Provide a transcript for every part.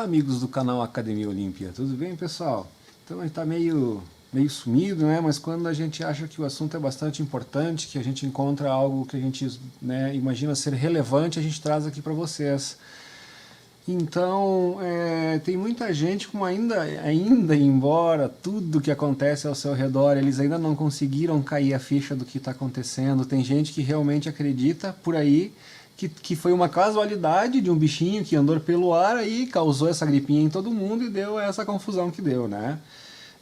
Olá, amigos do canal Academia Olímpia, tudo bem, pessoal? Então a gente está meio sumido, né? Mas quando a gente acha que o assunto é bastante importante, que a gente encontra algo que a gente, né, imagina ser relevante, a gente traz aqui para vocês. Então, tem muita gente com ainda, embora tudo que acontece ao seu redor, eles ainda não conseguiram cair a ficha do que está acontecendo. Tem gente que realmente acredita por aí que foi uma casualidade de um bichinho que andou pelo ar aí, causou essa gripinha em todo mundo e deu essa confusão que deu, né?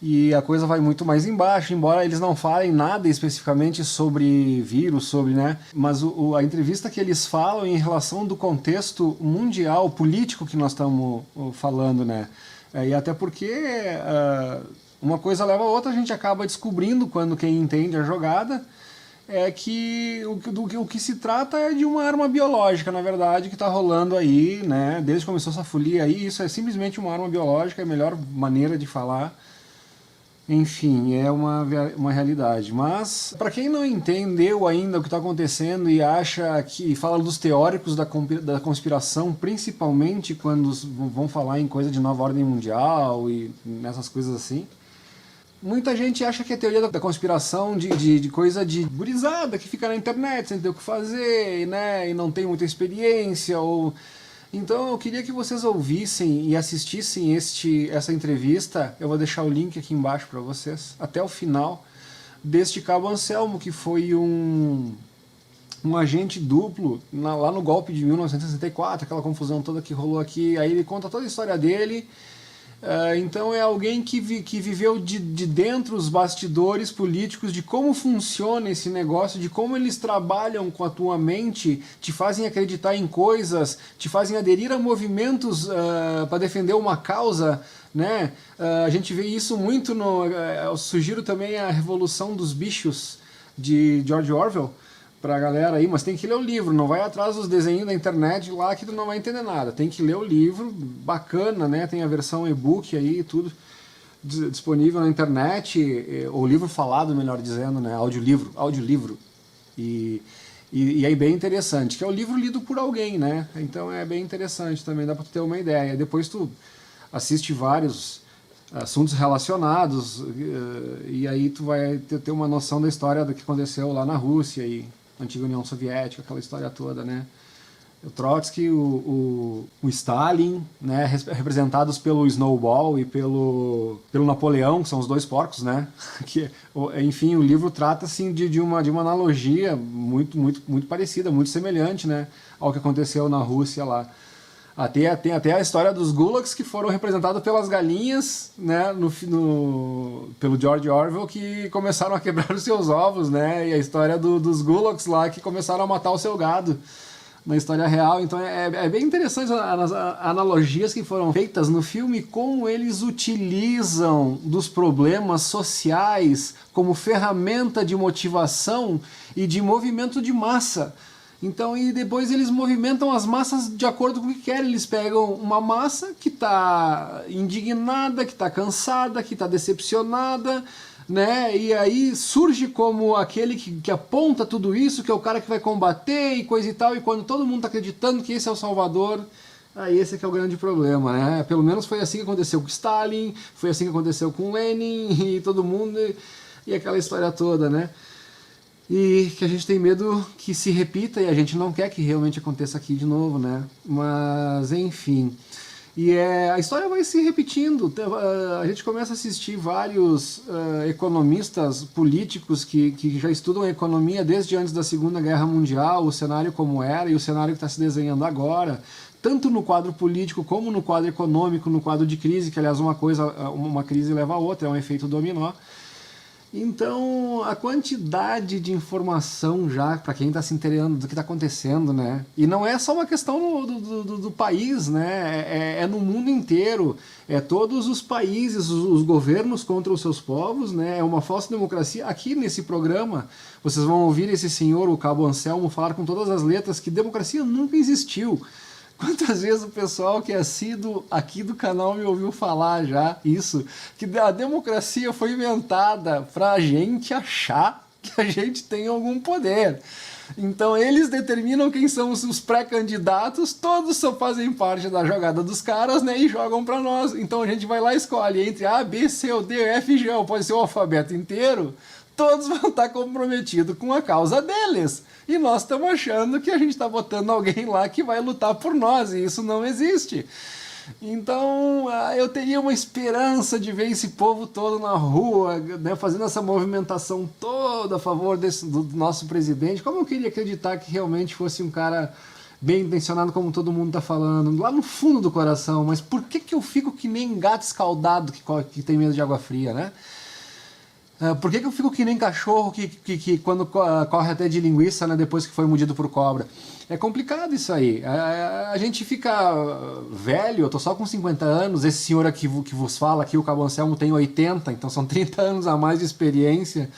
E a coisa vai muito mais embaixo, embora eles não falem nada especificamente sobre vírus, sobre, né? Mas a entrevista que eles falam em relação do contexto mundial, político que nós estamos falando, né? E até porque uma coisa leva a outra, a gente acaba descobrindo quando quem entende a jogada é que o que se trata é de uma arma biológica, na verdade, que está rolando aí, né? Desde que começou essa folia aí, isso é simplesmente uma arma biológica, é a melhor maneira de falar. Enfim, é uma realidade. Mas, para quem não entendeu ainda o que está acontecendo e acha que fala dos teóricos da conspiração, principalmente quando vão falar em coisa de nova ordem mundial e nessas coisas assim, muita gente acha que é teoria da conspiração de coisa de gurizada que fica na internet sem ter o que fazer, né, e não tem muita experiência. Então eu queria que vocês ouvissem e assistissem essa entrevista. Eu vou deixar o link aqui embaixo para vocês, até o final, deste Cabo Anselmo, que foi um agente duplo lá no golpe de 1964, aquela confusão toda que rolou aqui. Aí ele conta toda a história dele. Então é alguém que viveu de dentro os bastidores políticos, de como funciona esse negócio, de como eles trabalham com a tua mente, te fazem acreditar em coisas, te fazem aderir a movimentos para defender uma causa, né? A gente vê isso muito eu sugiro também a Revolução dos Bichos, de George Orwell, pra galera aí, mas tem que ler o livro, não vai atrás dos desenhos da internet lá que tu não vai entender nada, tem que ler o livro, bacana, né, tem a versão e-book aí, tudo disponível na internet, ou livro falado, melhor dizendo, né, audiolivro, e aí bem interessante, que é o livro lido por alguém, né, então é bem interessante também, dá pra tu ter uma ideia, depois tu assiste vários assuntos relacionados, e aí tu vai ter uma noção da história do que aconteceu lá na Rússia e antiga União Soviética, aquela história toda, né? O Trotsky, o Stalin, né, representados pelo Snowball e pelo Napoleão, que são os dois porcos, né? Que, enfim, o livro trata assim de uma analogia muito parecida, muito semelhante, né, ao que aconteceu na Rússia lá. Tem até a história dos gulags que foram representados pelas galinhas, né, pelo George Orwell, que começaram a quebrar os seus ovos, né, e a história dos gulags lá que começaram a matar o seu gado na história real. Então é bem interessante as analogias que foram feitas no filme, como eles utilizam dos problemas sociais como ferramenta de motivação e de movimento de massa. Então, e depois eles movimentam as massas de acordo com o que querem. Eles pegam uma massa que está indignada, que está cansada, que está decepcionada, né? E aí surge como aquele que aponta tudo isso, que é o cara que vai combater e coisa e tal, e quando todo mundo está acreditando que esse é o salvador, aí esse é que é o grande problema, né? Pelo menos foi assim que aconteceu com Stalin, foi assim que aconteceu com Lenin e todo mundo, e aquela história toda, né? E que a gente tem medo que se repita, e a gente não quer que realmente aconteça aqui de novo, né? Mas, enfim. E a história vai se repetindo. A gente começa a assistir vários economistas políticos que já estudam a economia desde antes da Segunda Guerra Mundial, o cenário como era e o cenário que está se desenhando agora, tanto no quadro político como no quadro econômico, no quadro de crise, que aliás uma crise leva a outra, é um efeito dominó. Então, a quantidade de informação já, para quem está se interessando do que está acontecendo, né? E não é só uma questão do país, né? É no mundo inteiro. É todos os países, os governos contra os seus povos, né? É uma falsa democracia. Aqui nesse programa, vocês vão ouvir esse senhor, o Cabo Anselmo, falar com todas as letras que democracia nunca existiu. Quantas vezes o pessoal que é assíduo aqui do canal me ouviu falar já isso, que a democracia foi inventada para a gente achar que a gente tem algum poder. Então eles determinam quem são os pré-candidatos, todos só fazem parte da jogada dos caras, né, e jogam para nós. Então a gente vai lá e escolhe entre A, B, C, ou D, F, G, ou pode ser o alfabeto inteiro, todos vão estar comprometidos com a causa deles. E nós estamos achando que a gente está botando alguém lá que vai lutar por nós, e isso não existe. Então eu teria uma esperança de ver esse povo todo na rua, né, fazendo essa movimentação toda a favor do nosso presidente. Como eu queria acreditar que realmente fosse um cara bem intencionado, como todo mundo está falando, lá no fundo do coração. Mas por que eu fico que nem gato escaldado que tem medo de água fria, né? Por que eu fico que nem cachorro que quando corre até de linguiça, né, depois que foi mordido por cobra? É complicado isso aí. A gente fica velho, eu tô só com 50 anos, esse senhor aqui que vos fala aqui, o Cabo Anselmo, tem 80, então são 30 anos a mais de experiência,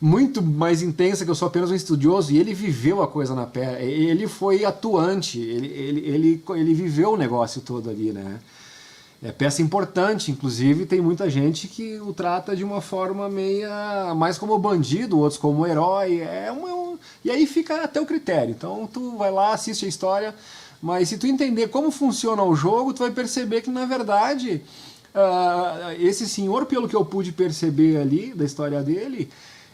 muito mais intensa, que eu sou apenas um estudioso, e ele viveu a coisa na pele, ele foi atuante, ele viveu o negócio todo ali, né? É peça importante, inclusive tem muita gente que o trata de uma forma mais como bandido, outros como herói, e aí fica até o critério. Então tu vai lá, assiste a história, mas se tu entender como funciona o jogo, tu vai perceber que na verdade esse senhor, pelo que eu pude perceber ali da história dele,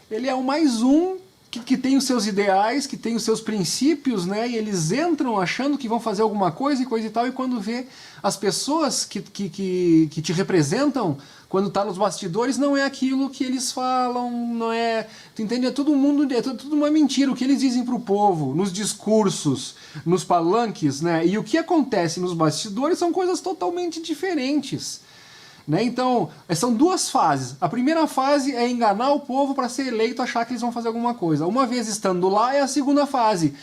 ele é o mais um que tem os seus ideais, que tem os seus princípios, né? E eles entram achando que vão fazer alguma coisa e tal, e quando vê as pessoas que te representam, quando tá nos bastidores, não é aquilo que eles falam, não é... Tu entende? É todo mundo, é tudo uma mentira. O que eles dizem pro povo, nos discursos, nos palanques, né? E o que acontece nos bastidores são coisas totalmente diferentes. Né? Então, são duas fases. A primeira fase é enganar o povo para ser eleito, achar que eles vão fazer alguma coisa. Uma vez estando lá, é a segunda fase.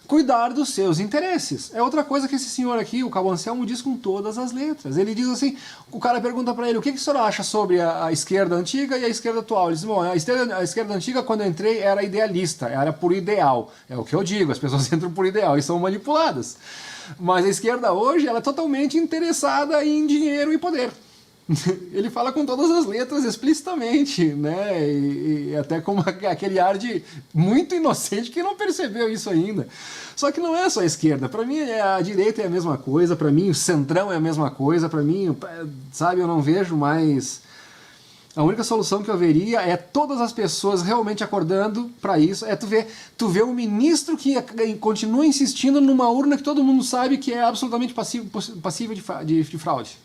Cuidar dos seus interesses. É outra coisa que esse senhor aqui, o Cabo Anselmo, diz com todas as letras. Ele diz assim, o cara pergunta para ele, o que o senhor acha sobre a esquerda antiga e a esquerda atual? Ele diz, bom, a esquerda antiga, quando eu entrei, era idealista, era por ideal. É o que eu digo, as pessoas entram por ideal e são manipuladas. Mas a esquerda hoje, ela é totalmente interessada em dinheiro e poder. Ele fala com todas as letras explicitamente, né? E até com aquele ar de muito inocente que não percebeu isso ainda. Só que não é só a esquerda. Para mim, a direita é a mesma coisa. Para mim, o centrão é a mesma coisa. Para mim, sabe, eu não vejo mais. A única solução que eu veria é todas as pessoas realmente acordando para isso. É tu vê um ministro que continua insistindo numa urna que todo mundo sabe que é absolutamente passível de fraude.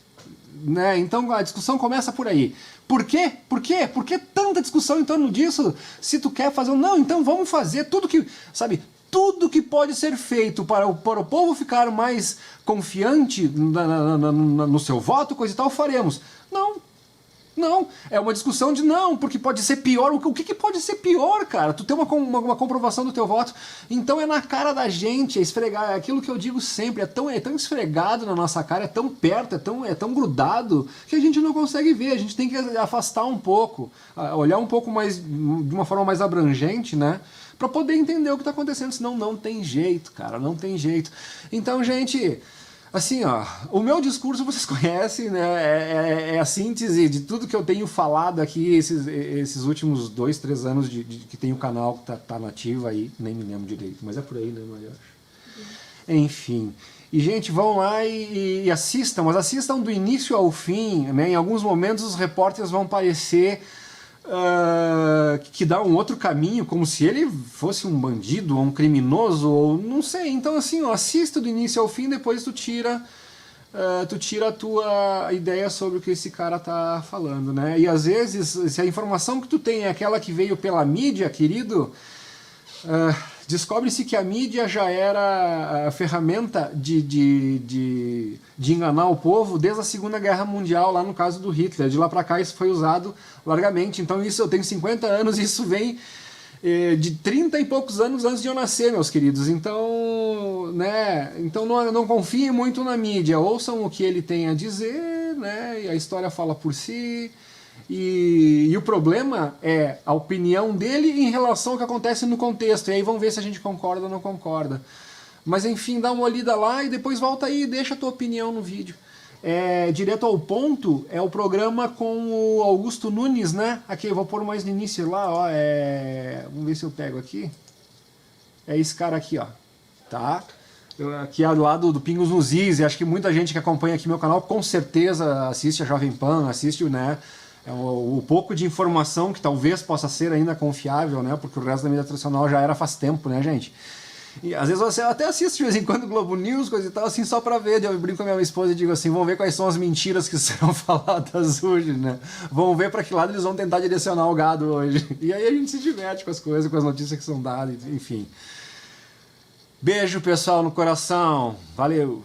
Né? Então a discussão começa por aí. Por quê? Por quê? Por que tanta discussão em torno disso? Se tu quer fazer não, então vamos fazer tudo que, sabe, tudo que pode ser feito para o povo ficar mais confiante no seu voto, coisa e tal, faremos. Não, é uma discussão de não, porque pode ser pior. O que pode ser pior, cara? Tu tem uma comprovação do teu voto. Então é na cara da gente, é esfregar. É aquilo que eu digo sempre, é tão esfregado na nossa cara, é tão perto, é tão grudado, que a gente não consegue ver. A gente tem que afastar um pouco, olhar um pouco mais, de uma forma mais abrangente, né? Pra poder entender o que tá acontecendo. Senão não tem jeito, cara, não tem jeito. Então, gente... Assim, ó, o meu discurso vocês conhecem, né? É a síntese de tudo que eu tenho falado aqui esses últimos 2, 3 anos que tem o canal que tá nativo aí, nem me lembro direito, mas é por aí, né, Maria? Enfim. E, gente, vão lá e assistam, mas assistam do início ao fim, né? Em alguns momentos os repórteres vão parecer... que dá um outro caminho, como se ele fosse um bandido ou um criminoso, ou não sei. Então, assim, ó, assista do início ao fim, depois tu tira a tua ideia sobre o que esse cara tá falando, né? E às vezes, se a informação que tu tem é aquela que veio pela mídia, querido, descobre-se que a mídia já era a ferramenta de enganar o povo desde a Segunda Guerra Mundial, lá no caso do Hitler. De lá para cá isso foi usado largamente. Então isso, eu tenho 50 anos e isso vem de 30 e poucos anos antes de eu nascer, meus queridos. Então, né, então não confiem muito na mídia. Ouçam o que ele tem a dizer, né, e a história fala por si. E o problema é a opinião dele em relação ao que acontece no contexto. E aí vamos ver se a gente concorda ou não concorda. Mas enfim, dá uma olhada lá e depois volta aí e deixa a tua opinião no vídeo. Direto ao ponto, é o programa com o Augusto Nunes, né? Aqui, eu vou pôr mais no início lá, ó. Vamos ver se eu pego aqui. é esse cara aqui, ó, tá? Aqui é do lado do Pingos nos Is, e acho que muita gente que acompanha aqui meu canal com certeza assiste a Jovem Pan, assiste, né, o pouco de informação que talvez possa ser ainda confiável, né, porque o resto da mídia tradicional já era faz tempo, né, gente? E às vezes você até assiste de vez em quando o Globo News, coisa e tal, assim, só pra ver. Eu brinco com a minha esposa e digo assim, vamos ver quais são as mentiras que serão faladas hoje, né? Vamos ver pra que lado eles vão tentar direcionar o gado hoje. E aí a gente se diverte com as coisas, com as notícias que são dadas, enfim. Beijo, pessoal, no coração. Valeu!